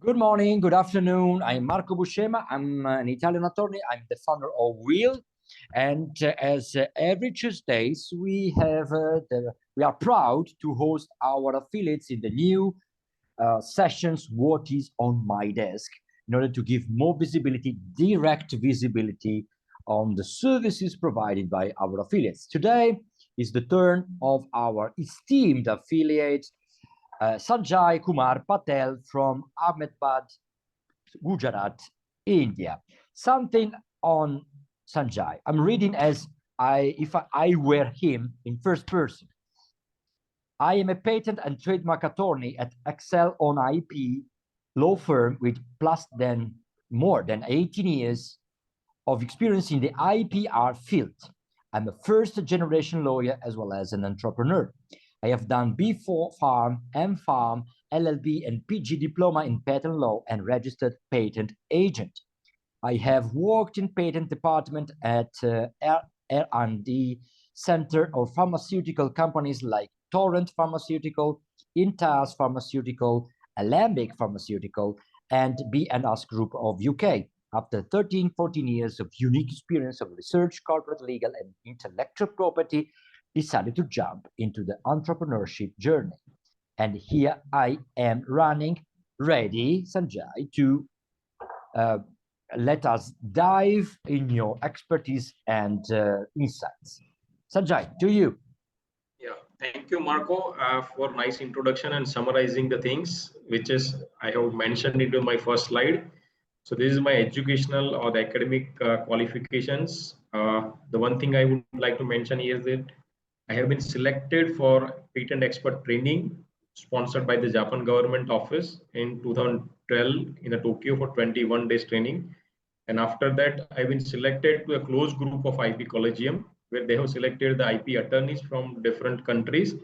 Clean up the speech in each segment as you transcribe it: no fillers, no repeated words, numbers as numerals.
Good morning, good afternoon. I'm Marco Buscema. I'm an Italian attorney. I'm the founder of Will. And as every Tuesdays, we are proud to host our affiliates in the new sessions, What is on my desk, in order to give more visibility, direct visibility on the services provided by our affiliates. Today is the turn of our esteemed affiliate, Sanjaykumar Patel from Ahmedabad, Gujarat, India. Something on Sanjay. I'm reading as if I were him in first person. I am a patent and trademark attorney at EXCELON IP Law Firm with more than 18 years of experience in the IPR field. I'm a first-generation lawyer as well as an entrepreneur. I have done B.Pharm, M.Pharm, LL.B, and PG Diploma in patent law and registered patent agent. I have worked in patent department at R&D center of pharmaceutical companies like Torrent Pharmaceutical, Intas Pharmaceutical, Alembic Pharmaceutical, and B&S Group of UK. After 13, 14 years of unique experience of research, corporate legal, and intellectual property, decided to jump into the entrepreneurship journey. And here I am running, ready, Sanjay, to let us dive in your expertise and insights. Sanjay, to you. Yeah, thank you, Marco, for nice introduction and summarizing the things, which is I have mentioned into my first slide. So this is my educational or the academic qualifications. The one thing I would like to mention here is that I have been selected for patent expert training sponsored by the Japan government office in 2012 in the Tokyo for 21 days training. And after that, I've been selected to a close group of IP Collegium, where they have selected the IP attorneys from different countries,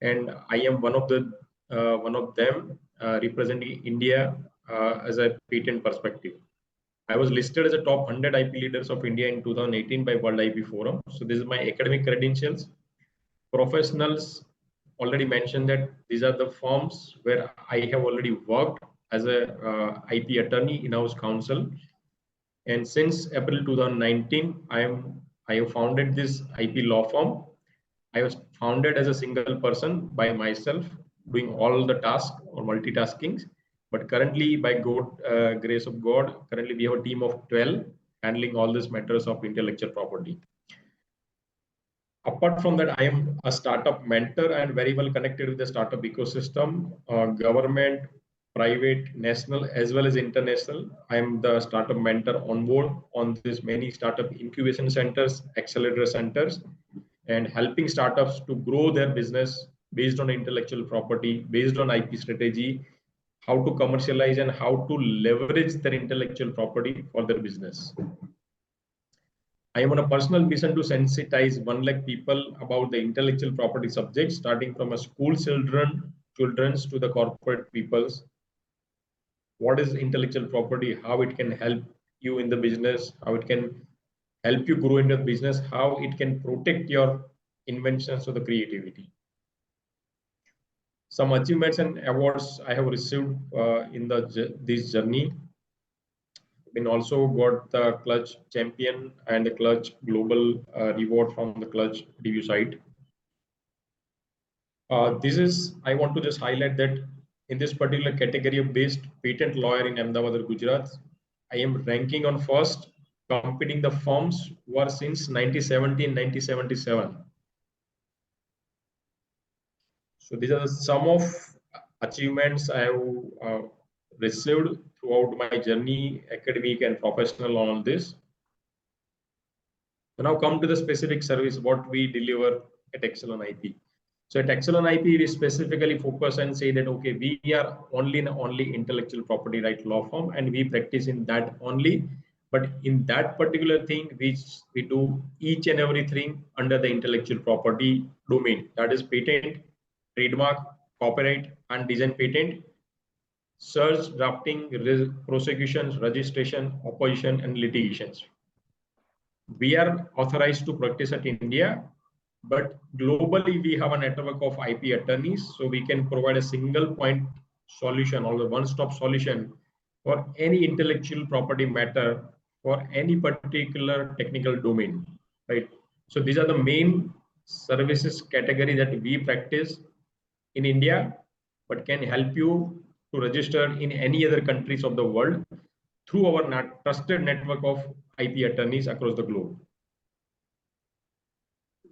and I am one of them representing India as a patent perspective. I was listed as a top 100 IP leaders of India in 2018 by World IP Forum. So this is my academic credentials. Professionals already mentioned that these are the firms where I have already worked as a IP attorney in-house counsel. And since April 2019, I have founded this IP law firm. I was founded as a single person by myself, doing all the tasks or multitasking. But currently, by grace of God, currently we have a team of 12 handling all these matters of intellectual property. Apart from that, I am a startup mentor and very well connected with the startup ecosystem, government, private, national, as well as international. I am the startup mentor on board on these many startup incubation centers, accelerator centers, and helping startups to grow their business based on intellectual property, based on IP strategy, how to commercialize and how to leverage their intellectual property for their business. I am on a personal mission to sensitize 1 lakh people about the intellectual property subject, starting from a school children's to the corporate peoples. What is intellectual property, how it can help you in the business, how it can help you grow in the business, how it can protect your inventions or the creativity. Some achievements and awards I have received in this journey. Been also got the Clutch Champion and the Clutch Global Reward from the Clutch review site. I want to just highlight that in this particular category of based patent lawyer in Ahmedabad, Gujarat, I am ranking on first, competing the firms who are since 1970 and 1977. So these are some of achievements I have received throughout my journey, academic and professional on this. So now come to the specific service, what we deliver at EXCELON IP. So at EXCELON IP, we specifically focus and say that, okay, we are only intellectual property right law firm, and we practice in that only. But in that particular thing, we do each and everything under the intellectual property domain. That is patent, trademark, copyright, and design patent, search, drafting, prosecutions, registration, opposition, and litigations. We are authorized to practice at India, but globally we have a network of IP attorneys, so we can provide a single point solution or the one-stop solution for any intellectual property matter for any particular technical domain, right? So these are the main services category that we practice in India, but can help you to register in any other countries of the world through our trusted network of IP attorneys across the globe.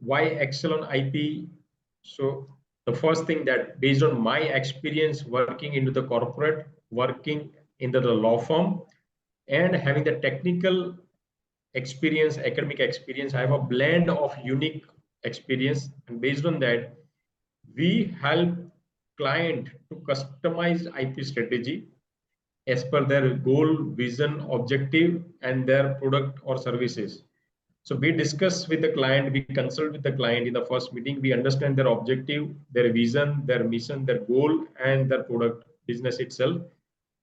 Why EXCELON IP? So the first thing that based on my experience working into the corporate, working into the law firm, and having the technical experience, academic experience, I have a blend of unique experience, and based on that, we help client to customize IP strategy as per their goal, vision, objective, and their product or services. So we discuss with the client, we consult with the client in the first meeting, we understand their objective, their vision, their mission, their goal, and their product business itself.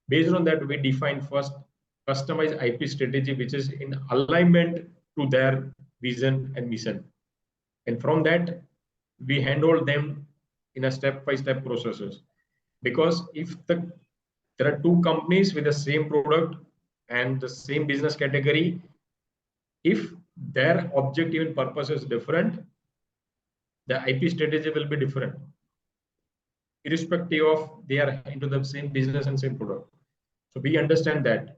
Based on that, we define first customized IP strategy, which is in alignment to their vision and mission. And from that, we handle them in a step-by-step processes. Because if there are two companies with the same product and the same business category, if their objective and purpose is different, the IP strategy will be different, irrespective of they are into the same business and same product. So we understand that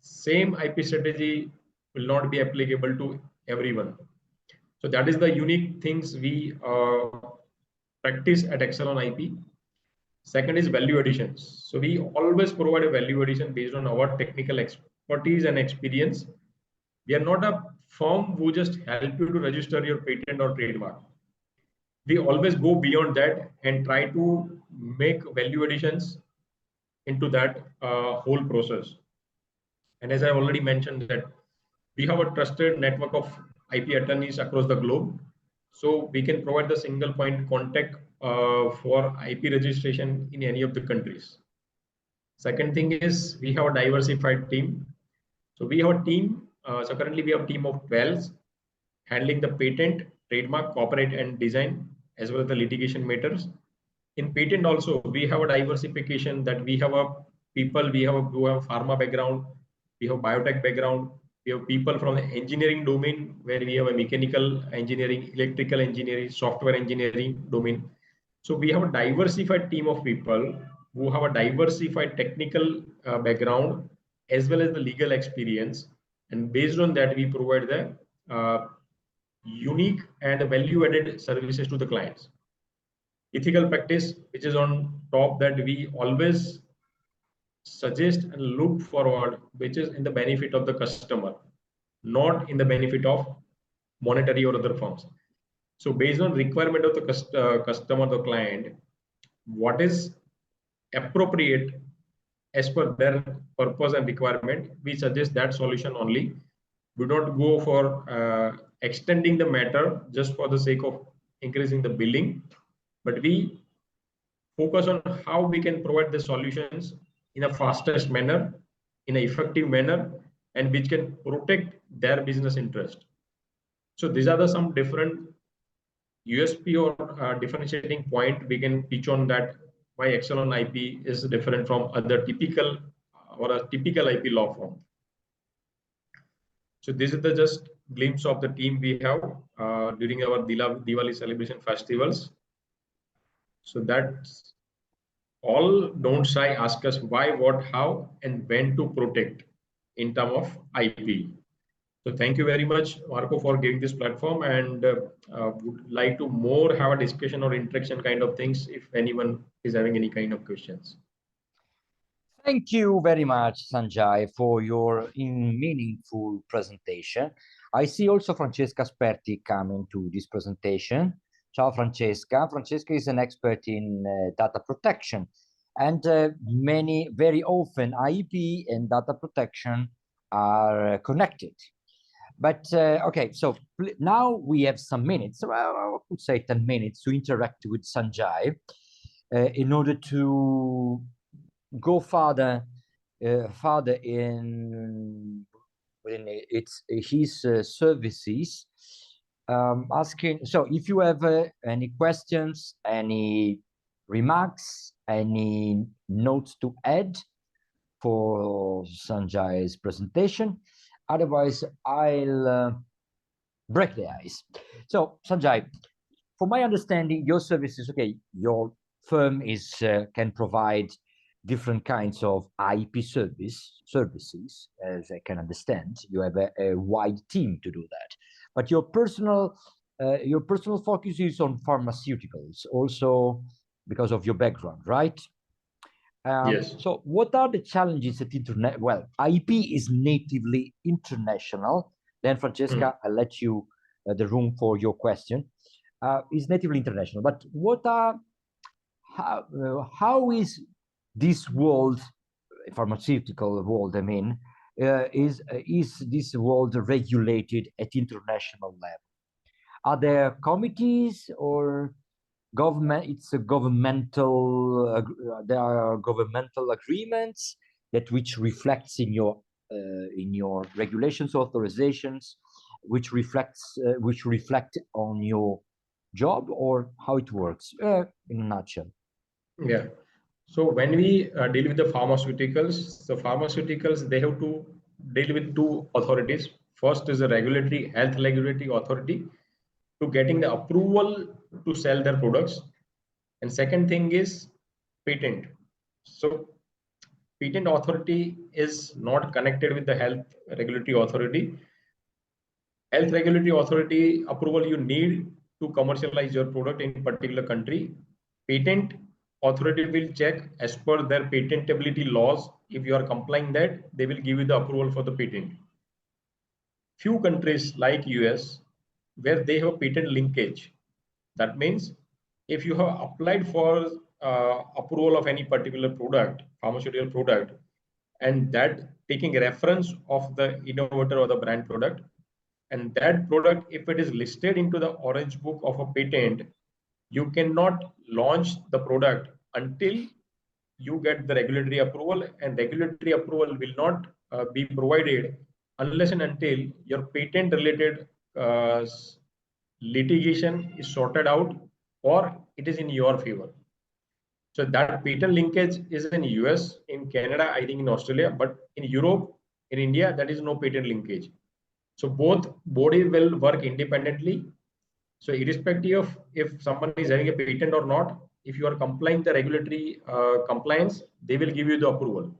same IP strategy will not be applicable to everyone. So that is the unique things we practice at EXCELON IP. Second is value additions. So we always provide a value addition based on our technical expertise and experience. We are not a firm who just help you to register your patent or trademark. We always go beyond that and try to make value additions into that whole process. And as I already mentioned that we have a trusted network of IP attorneys across the globe. So we can provide the single point contact for IP registration in any of the countries. Second thing is we have a diversified team. So we have a team, so currently we have a team of 12 handling the patent, trademark, copyright and design, as well as the litigation matters. In patent also, we have a diversification that we have a people, who have pharma background, we have biotech background, we have people from the engineering domain where we have a mechanical engineering, electrical engineering, software engineering domain. So we have a diversified team of people who have a diversified technical background as well as the legal experience. And based on that, we provide the unique and value-added services to the clients. Ethical practice, which is on top, that we always suggest and look forward, which is in the benefit of the customer, not in the benefit of monetary or other firms. So based on requirement of the customer, the client, what is appropriate as per their purpose and requirement, we suggest that solution only. We don't go for extending the matter just for the sake of increasing the billing, but we focus on how we can provide the solutions in a fastest manner, in an effective manner, and which can protect their business interest. So these are some different USP or differentiating point we can pitch on that why EXCELON IP is different from other typical or a typical IP law firm. So this is the just glimpse of the team we have during our Diwali celebration festivals. So that's all. Don't shy, ask us why, what, how, and when to protect in terms of IP. So thank you very much, Marco, for giving this platform, and would like to more have a discussion or interaction kind of things if anyone is having any kind of questions. Thank you very much, Sanjay, for your meaningful presentation. I see also Francesca Sperti coming to this presentation. Ciao, Francesca. Francesca is an expert in data protection, and very often IP and data protection are connected. But okay, so now we have some minutes, I would say 10 minutes, to interact with Sanjay in order to go further in his services. Asking, so if you have any questions, any remarks, any notes to add, for Sanjay's presentation. Otherwise, I'll break the ice. So, Sanjay, for my understanding, your services, okay, your firm is can provide different kinds of IP services, as I can understand. You have a wide team to do that, but your personal focus is on pharmaceuticals, also because of your background, right? Yes. So, what are the challenges at internet? Well, IP is natively international. Then, Francesca, I'll let you the room for your question. Is natively international, but what are how is this world, pharmaceutical world? I mean, is this world regulated at international level? Are there committees or government? It's a governmental. There are governmental agreements that which reflects in your regulations, authorizations, which reflect on your job, or how it works in a nutshell. Yeah. So when we deal with the pharmaceuticals, they have to deal with two authorities. First is the regulatory health regulatory authority to getting the approval to sell their products, and second thing is patent. So patent authority is not connected with the health regulatory authority. Health regulatory authority approval you need to commercialize your product in particular country. Patent authority will check as per their patentability laws. If you are complying that, they will give you the approval for the patent. Few countries like US, where they have patent linkage. That means if you have applied for approval of any particular product, pharmaceutical product, and that taking reference of the innovator or the brand product, and that product, if it is listed into the orange book of a patent, you cannot launch the product until you get the regulatory approval, and regulatory approval will not be provided unless and until your patent related litigation is sorted out or it is in your favor. So that patent linkage is in US, in Canada, I think in Australia, but in Europe, in India, that is no patent linkage. So both bodies will work independently. So irrespective of if someone is having a patent or not, if you are complying the regulatory compliance, they will give you the approval.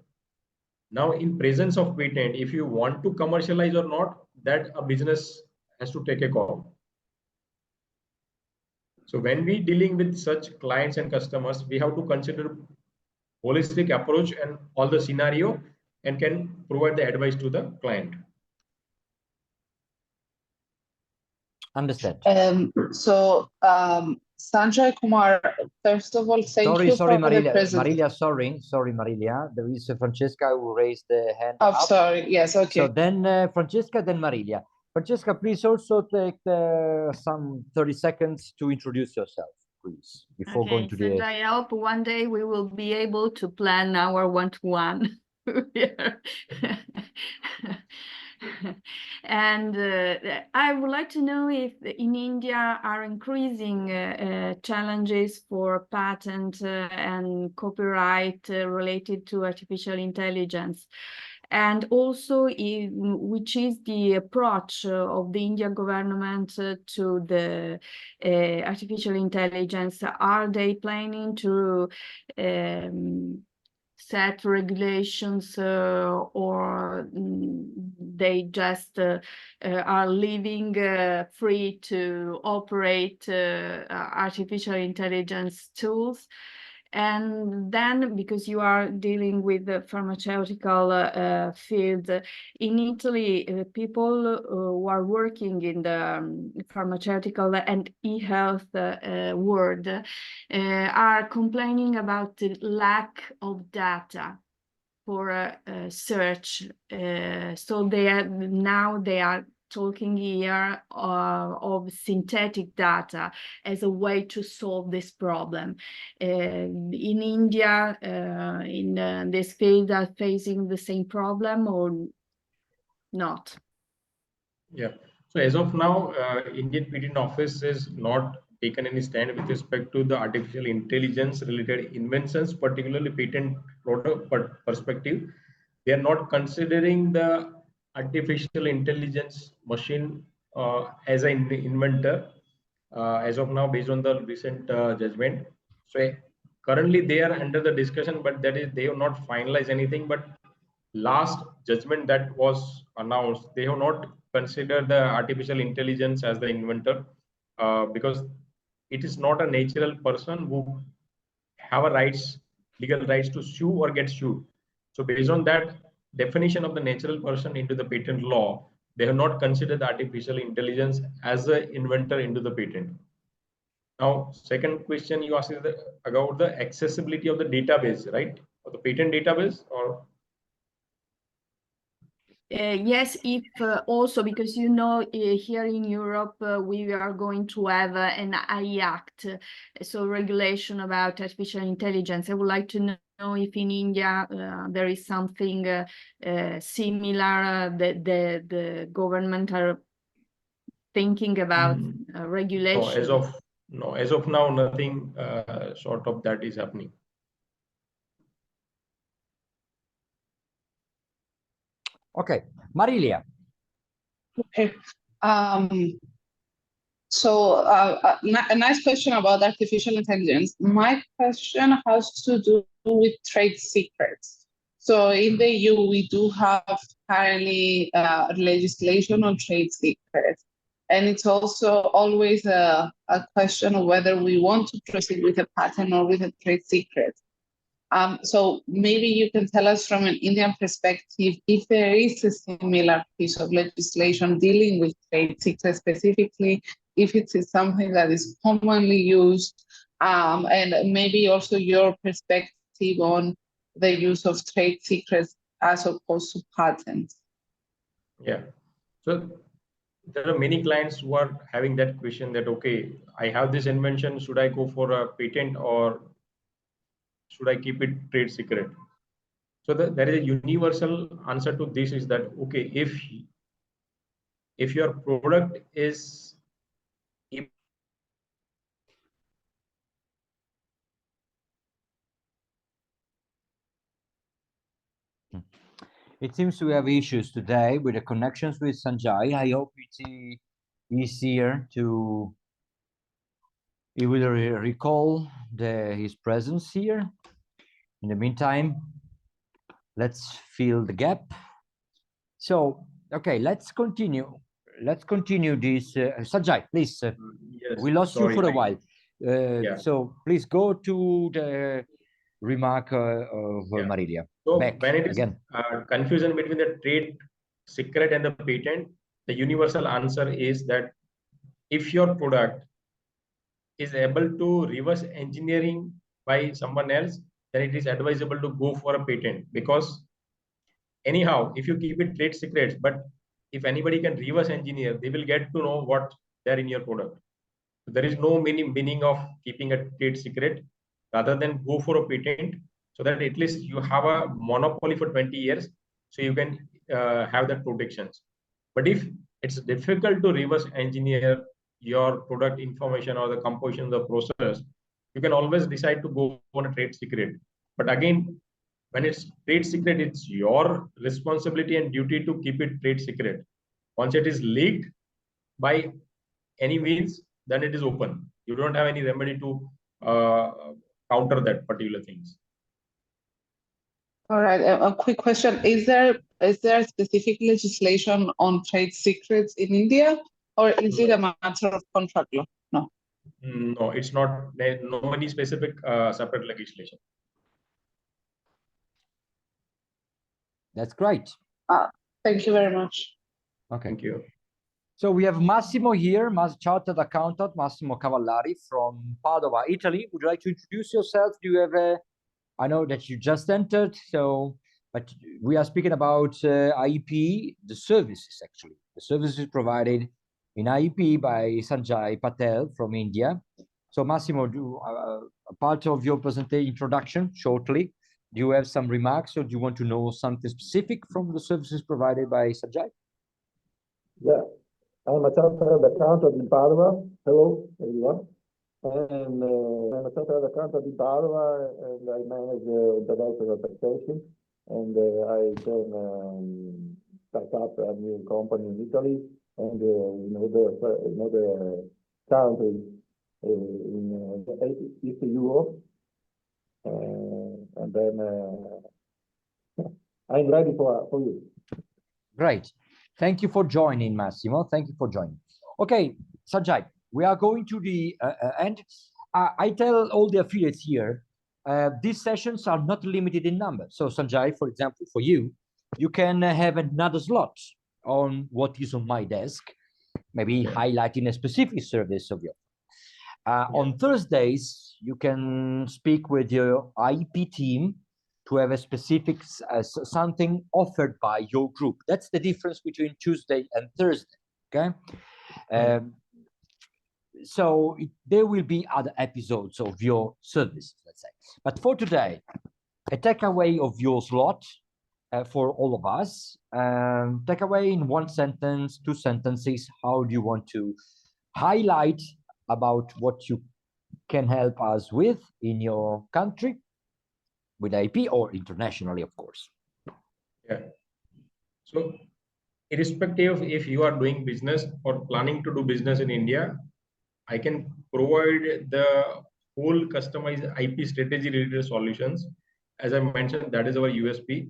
Now, in presence of patent, if you want to commercialize or not, that a business has to take a call. So when we dealing with such clients and customers, we have to consider holistic approach and all the scenario and can provide the advice to the client. Understand. Sanjaykumar, first of all, thank you for Marilia. the presentation. Sorry, Marilia. There is Francesca who raised the hand up. up. Sorry. Yes. Okay. So then Francesca, then Marilia. Francesca, please also take some 30 seconds to introduce yourself, please, before going to the... I hope one day we will be able to plan our one-to-one here. And I would like to know if in India are increasing challenges for patent and copyright related to artificial intelligence. And also, which is the approach of the Indian government to the artificial intelligence? Are they planning to set regulations or they just are leaving free to operate artificial intelligence tools? And then, because you are dealing with the pharmaceutical field, in Italy, people who are working in the pharmaceutical and e-health world are complaining about the lack of data for search. So they are talking here of synthetic data as a way to solve this problem. In India, in this field, are facing the same problem or not? Yeah. So as of now, Indian Patent Office is not taken any stand with respect to the artificial intelligence related inventions, particularly patent product perspective. they are not considering the artificial intelligence machine as an inventor as of now, based on the recent judgment. So currently they are under the discussion, but that is, they have not finalized anything. But last judgment that was announced, they have not considered the artificial intelligence as the inventor because it is not a natural person who have a legal rights to sue or get sued. So based on that definition of the natural person into the patent law, they have not considered the artificial intelligence as an inventor into the patent. Now, second question you asked is about the accessibility of the database, right? Of the patent database, or? Yes, if also because here in Europe we are going to have an AI Act, so regulation about artificial intelligence. I would like to know if in India there is something similar that the government are thinking about regulation. No, as of now, nothing short of that is happening. Okay, Marilia. Okay. So a nice question about artificial intelligence. My question has to do with trade secrets. So in the EU, we do have currently legislation on trade secrets. And it's also always a question of whether we want to proceed with a patent or with a trade secret. So maybe you can tell us from an Indian perspective if there is a similar piece of legislation dealing with trade secrets specifically, if it is something that is commonly used, and maybe also your perspective on the use of trade secrets as opposed to patents. Yeah. So there are many clients who are having that question that, okay, I have this invention, should I go for a patent or should I keep it trade secret? So there is a universal answer to this is that, okay, if your product is It seems we have issues today with the connections with Sanjay. I hope it's easier to. He will recall his presence here. In the meantime, let's fill the gap. So, okay, let's continue. Let's continue this. Sanjay, please. Yes, we lost you for a while. Yeah. So please go to the remark of Marilia. So Back when it is again. Confusion between the trade secret and the patent, the universal answer is that if your product is able to reverse engineering by someone else, then it is advisable to go for a patent, because anyhow, if you keep it trade secrets, but if anybody can reverse engineer, they will get to know what there in your product. So there is no meaning of keeping a trade secret, rather than go for a patent, so that at least you have a monopoly for 20 years, so you can have that protections. But if it's difficult to reverse engineer your product information or the composition of the process, you can always decide to go on a trade secret. But again, when it's trade secret, it's your responsibility and duty to keep it trade secret. Once it is leaked by any means, then it is open. You don't have any remedy to counter that particular things. All right, a quick question. Is there specific legislation on trade secrets in India, or is it a matter of contract law? No. No, it's not. No any specific separate legislation. That's great. Thank you very much. Okay. Thank you. So we have Massimo here, Chartered Accountant, Massimo Cavallari from Padova, Italy. Would you like to introduce yourself? Do you have I know that you just entered, but we are speaking about IP, the services actually. The services provided in IP by Sanjay Patel from India. So Massimo, do a part of your presentation introduction shortly. Do you have some remarks, or do you want to know something specific from the services provided by Sanjay? Yeah, I'm a chartered accountant in Padova. Hello, everyone. And I'm a chartered accountant in Padova, and I manage the director of taxation. and I can start up a new company in Italy and in other countries in East Europe, and then I'm ready for you. Great. Thank you for joining, Massimo. Thank you for joining. Okay, Sanjay, we are going to the end. I tell all the affiliates here, these sessions are not limited in number. So Sanjay, for example, for you, you can have another slot on what is on my desk, maybe highlighting a specific service of yours. On Thursdays, you can speak with your IP team to have a specific something offered by your group. That's the difference between Tuesday and Thursday, okay? So there will be other episodes of your service, let's say. But for today, a takeaway of your slot for all of us. Takeaway in one sentence, 2 sentences. How do you want to highlight about what you can help us with in your country with IP or internationally, of course? Yeah. So irrespective if you are doing business or planning to do business in India, I can provide the whole customized IP strategy related solutions. As I mentioned, that is our USP.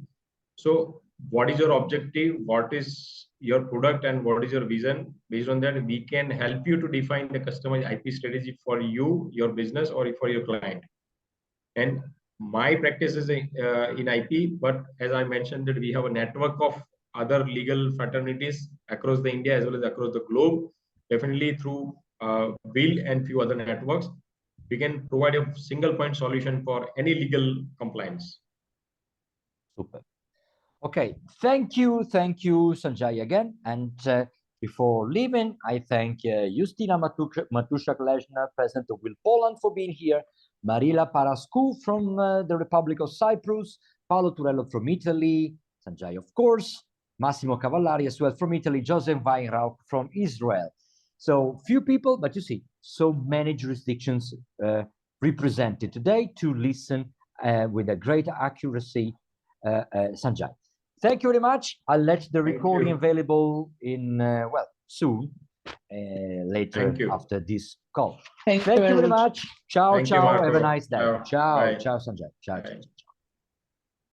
So what is your objective? What is your product and what is your vision? Based on that, we can help you to define the customized IP strategy for you, your business, or for your client. And my practice is in IP, but as I mentioned that we have a network of other legal fraternities across the India as well as across the globe, definitely through Will and few other networks, we can provide a single point solution for any legal compliance. Super. Okay, thank you, Sanjay, again. And before leaving, I thank Justina Matuszak-Leśna, President of Will Poland, for being here, Marila Parascu from the Republic of Cyprus, Paolo Turello from Italy, Sanjay, of course, Massimo Cavallari as well from Italy, Joseph Weinrauch from Israel. So few people, but you see, so many jurisdictions represented today to listen with a great accuracy, Sanjay. Thank you very much. I'll let the recording available in, well, soon, later after this call. Thank you very much. Ciao, Thank you, ciao. Marco. Have a nice day. Ciao. Ciao, Bye. ciao, Sanjay. Ciao, Bye. ciao.